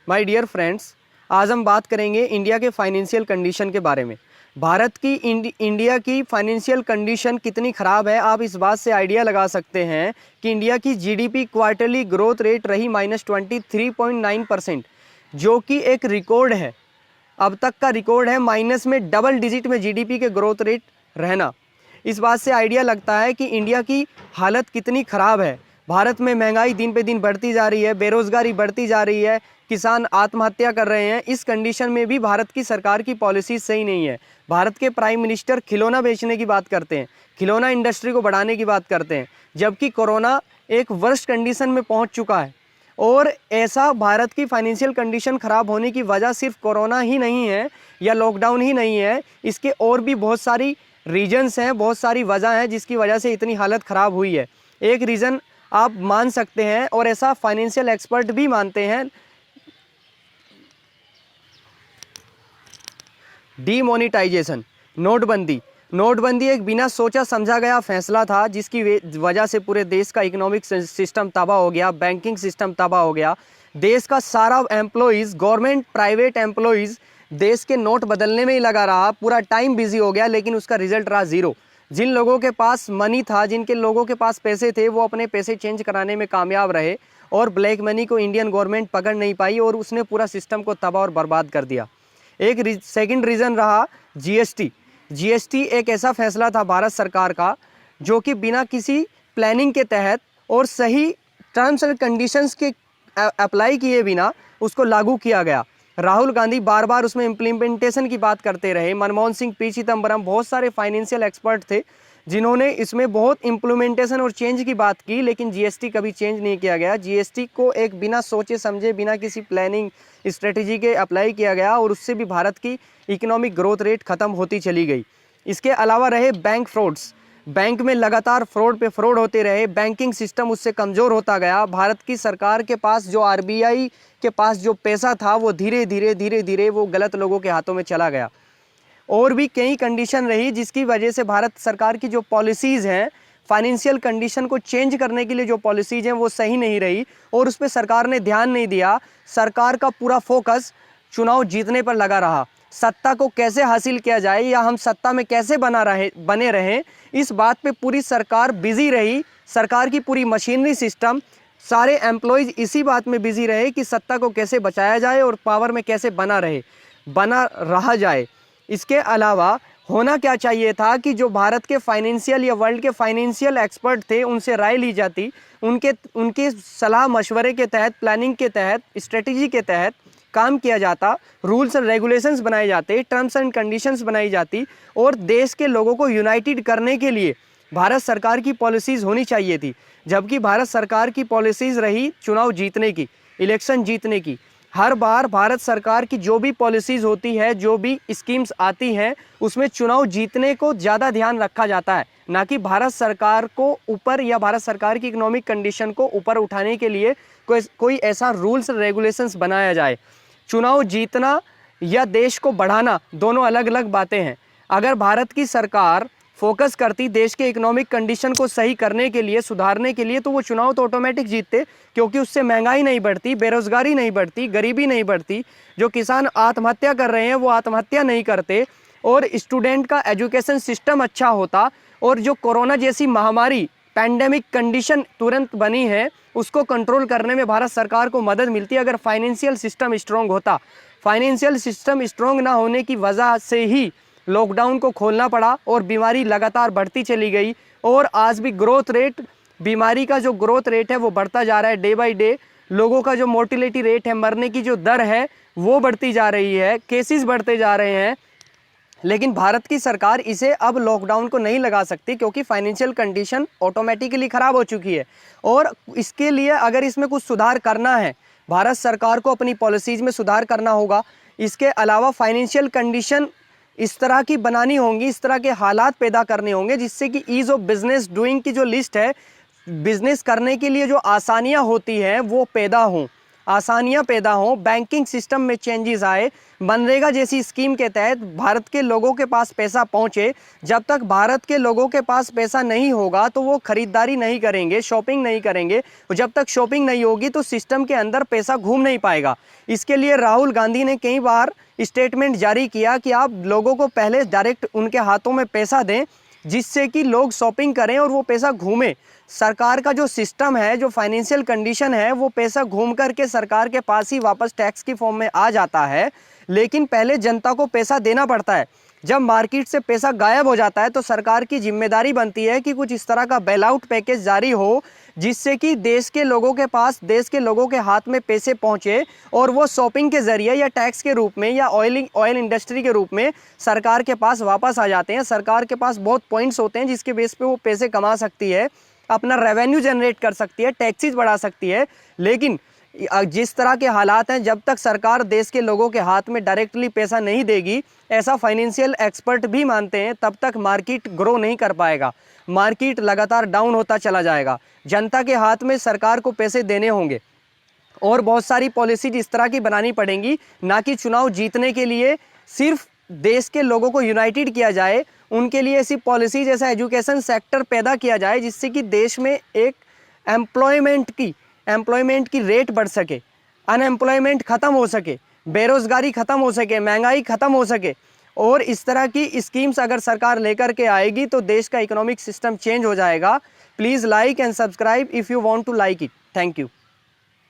My dear friends, आज हम बात करेंगे इंडिया के फाइनेंशियल कंडीशन के बारे में। भारत की इंडिया की फाइनेंशियल कंडीशन कितनी ख़राब है, आप इस बात से आइडिया लगा सकते हैं कि इंडिया की जीडीपी क्वार्टरली ग्रोथ रेट रही -23.9%, जो कि एक रिकॉर्ड है। अब तक का रिकॉर्ड है माइनस में, डबल डिजिट में जीडीपी के ग्रोथ रेट रहना। इस बात से आइडिया लगता है कि इंडिया की हालत कितनी ख़राब है। भारत में महंगाई दिन पे दिन बढ़ती जा रही है, बेरोज़गारी बढ़ती जा रही है, किसान आत्महत्या कर रहे हैं। इस कंडीशन में भी भारत की सरकार की पॉलिसी सही नहीं है। भारत के प्राइम मिनिस्टर खिलौना बेचने की बात करते हैं, खिलौना इंडस्ट्री को बढ़ाने की बात करते हैं, जबकि कोरोना एक वर्स्ट कंडीशन में पहुंच चुका है। और ऐसा भारत की फाइनेंशियल कंडीशन ख़राब होने की वजह सिर्फ कोरोना ही नहीं है या लॉकडाउन ही नहीं है, इसके और भी बहुत सारी रीजन्स हैं, बहुत सारी वजह हैं जिसकी वजह से इतनी हालत ख़राब हुई है। एक रीज़न आप मान सकते हैं और ऐसा फाइनेंशियल एक्सपर्ट भी मानते हैं, डीमोनेटाइजेशन, नोटबंदी। नोटबंदी एक बिना सोचा समझा गया फैसला था जिसकी वजह से पूरे देश का इकोनॉमिक सिस्टम तबाह हो गया, बैंकिंग सिस्टम तबाह हो गया। देश का सारा एम्प्लॉइज़, गवर्नमेंट प्राइवेट एम्प्लॉइज़ देश के नोट बदलने में ही लगा रहा, पूरा टाइम बिजी हो गया, लेकिन उसका रिजल्ट रहा ज़ीरो। जिन लोगों के पास मनी था, जिनके लोगों के पास पैसे थे, वो अपने पैसे चेंज कराने में कामयाब रहे और ब्लैक मनी को इंडियन गवर्नमेंट पकड़ नहीं पाई और उसने पूरा सिस्टम को तबाह और बर्बाद कर दिया। एक सेकंड रीज़न रहा जीएसटी। जीएसटी एक ऐसा फैसला था भारत सरकार का जो कि बिना किसी प्लानिंग के तहत और सही टर्म्स एंड कंडीशंस के अप्लाई किए बिना उसको लागू किया गया। राहुल गांधी बार बार उसमें इम्प्लीमेंटेशन की बात करते रहे, मनमोहन सिंह, पी चिदम्बरम, बहुत सारे फाइनेंशियल एक्सपर्ट थे जिन्होंने इसमें बहुत इम्प्लीमेंटेशन और चेंज की बात की, लेकिन जीएसटी कभी चेंज नहीं किया गया। जीएसटी को एक बिना सोचे समझे, बिना किसी प्लानिंग स्ट्रेटजी के अप्लाई किया गया और उससे भी भारत की इकोनॉमिक ग्रोथ रेट ख़त्म होती चली गई। इसके अलावा रहे बैंक फ्रॉड्स। बैंक में लगातार फ्रॉड पे फ्रॉड होते रहे, बैंकिंग सिस्टम उससे कमज़ोर होता गया। भारत की सरकार के पास जो आरबीआई के पास जो पैसा था वो धीरे धीरे वो गलत लोगों के हाथों में चला गया। और भी कई कंडीशन रही जिसकी वजह से भारत सरकार की जो पॉलिसीज़ हैं, फाइनेंशियल कंडीशन को चेंज करने के लिए जो पॉलिसीज़ हैं वो सही नहीं रही और उस पर सरकार ने ध्यान नहीं दिया। सरकार का पूरा फोकस चुनाव जीतने पर लगा रहा। सत्ता को कैसे हासिल किया जाए या हम सत्ता में कैसे बने रहें, इस बात पे पूरी सरकार बिजी रही। सरकार की पूरी मशीनरी सिस्टम, सारे एम्प्लॉयज़ इसी बात में बिजी रहे कि सत्ता को कैसे बचाया जाए और पावर में कैसे बना रहा जाए। इसके अलावा होना क्या चाहिए था कि जो भारत के फाइनेंशियल या वर्ल्ड के फाइनेंशियल एक्सपर्ट थे उनसे राय ली जाती, उनके सलाह मशवरे के तहत, प्लानिंग के तहत, स्ट्रेटजी के तहत काम किया जाता, रूल्स एंड रेगुलेशंस बनाए जाते, टर्म्स एंड कंडीशंस बनाई जाती और देश के लोगों को यूनाइटेड करने के लिए भारत सरकार की पॉलिसीज़ होनी चाहिए थी। जबकि भारत सरकार की पॉलिसीज़ रही चुनाव जीतने की, इलेक्शन जीतने की। हर बार भारत सरकार की जो भी पॉलिसीज़ होती है, जो भी स्कीम्स आती हैं, उसमें चुनाव जीतने को ज़्यादा ध्यान रखा जाता है, ना कि भारत सरकार को ऊपर या भारत सरकार की इकोनॉमिक कंडीशन को ऊपर उठाने के लिए कोई ऐसा रूल्स रेगुलेशंस बनाया जाए। चुनाव जीतना या देश को बढ़ाना दोनों अलग अलग बातें हैं। अगर भारत की सरकार फोकस करती देश के इकोनॉमिक कंडीशन को सही करने के लिए, सुधारने के लिए, तो वो चुनाव तो ऑटोमेटिक जीतते, क्योंकि उससे महंगाई नहीं बढ़ती, बेरोजगारी नहीं बढ़ती, गरीबी नहीं बढ़ती, जो किसान आत्महत्या कर रहे हैं वो आत्महत्या नहीं करते और स्टूडेंट का एजुकेशन सिस्टम अच्छा होता और जो कोरोना जैसी महामारी, पैंडेमिक कंडीशन तुरंत बनी है, उसको कंट्रोल करने में भारत सरकार को मदद मिलती अगर फाइनेंशियल सिस्टम स्ट्रॉन्ग होता। फाइनेंशियल सिस्टम स्ट्रॉन्ग ना होने की वजह से ही लॉकडाउन को खोलना पड़ा और बीमारी लगातार बढ़ती चली गई और आज भी ग्रोथ रेट, बीमारी का जो ग्रोथ रेट है वो बढ़ता जा रहा है डे बाय डे। लोगों का जो मोर्टिलिटी रेट है, मरने की जो दर है वो बढ़ती जा रही है, केसेस बढ़ते जा रहे हैं। लेकिन भारत की सरकार इसे अब लॉकडाउन को नहीं लगा सकती क्योंकि फाइनेंशियल कंडीशन ऑटोमेटिकली ख़राब हो चुकी है और इसके लिए अगर इसमें कुछ सुधार करना है, भारत सरकार को अपनी पॉलिसीज़ में सुधार करना होगा। इसके अलावा फाइनेंशियल कंडीशन इस तरह की बनानी होंगी, इस तरह के हालात पैदा करने होंगे जिससे कि ईज़ ऑफ बिजनेस डूइंग की जो लिस्ट है, बिजनेस करने के लिए जो आसानियां होती हैं वो पैदा हों। आसानियां पैदा हों, बैंकिंग सिस्टम में चेंजेस आए, मनरेगा जैसी स्कीम के तहत भारत के लोगों के पास पैसा पहुंचे। जब तक भारत के लोगों के पास पैसा नहीं होगा तो वो खरीदारी नहीं करेंगे, शॉपिंग नहीं करेंगे। जब तक शॉपिंग नहीं होगी तो सिस्टम के अंदर पैसा घूम नहीं पाएगा। इसके लिए राहुल गांधी ने कई बार स्टेटमेंट जारी किया कि आप लोगों को पहले डायरेक्ट उनके हाथों में पैसा दें, जिससे कि लोग शॉपिंग करें और वो पैसा घूमे। सरकार का जो सिस्टम है, जो फाइनेंशियल कंडीशन है, वो पैसा घूम करके सरकार के पास ही वापस टैक्स की फॉर्म में आ जाता है। लेकिन पहले जनता को पैसा देना पड़ता है। जब मार्केट से पैसा गायब हो जाता है तो सरकार की जिम्मेदारी बनती है कि कुछ इस तरह का बेल आउट पैकेज जारी हो, जिससे कि देश के लोगों के पास, देश के लोगों के हाथ में पैसे पहुंचे और वो शॉपिंग के जरिए या टैक्स के रूप में या ऑयल इंडस्ट्री के रूप में सरकार के पास वापस आ जाते हैं। सरकार के पास बहुत पॉइंट्स होते हैं जिसके बेस पे वो पैसे कमा सकती है, अपना रेवेन्यू जनरेट कर सकती है, टैक्सेस बढ़ा सकती है। लेकिन जिस तरह के हालात हैं, जब तक सरकार देश के लोगों के हाथ में डायरेक्टली पैसा नहीं देगी, ऐसा फाइनेंशियल एक्सपर्ट भी मानते हैं, तब तक मार्केट ग्रो नहीं कर पाएगा। मार्केट लगातार डाउन होता चला जाएगा। जनता के हाथ में सरकार को पैसे देने होंगे और बहुत सारी पॉलिसीज इस तरह की बनानी पड़ेंगी, ना कि चुनाव जीतने के लिए सिर्फ देश के लोगों को यूनाइटेड किया जाए। उनके लिए ऐसी पॉलिसीज, ऐसा एजुकेशन सेक्टर पैदा किया जाए जिससे कि देश में एक एम्प्लॉयमेंट की रेट बढ़ सके, अनएम्प्लॉयमेंट ख़त्म हो सके, बेरोज़गारी ख़त्म हो सके, महंगाई ख़त्म हो सके। और इस तरह की स्कीम्स अगर सरकार लेकर के आएगी तो देश का इकोनॉमिक सिस्टम चेंज हो जाएगा। Please like and subscribe if you want to like it. Thank you.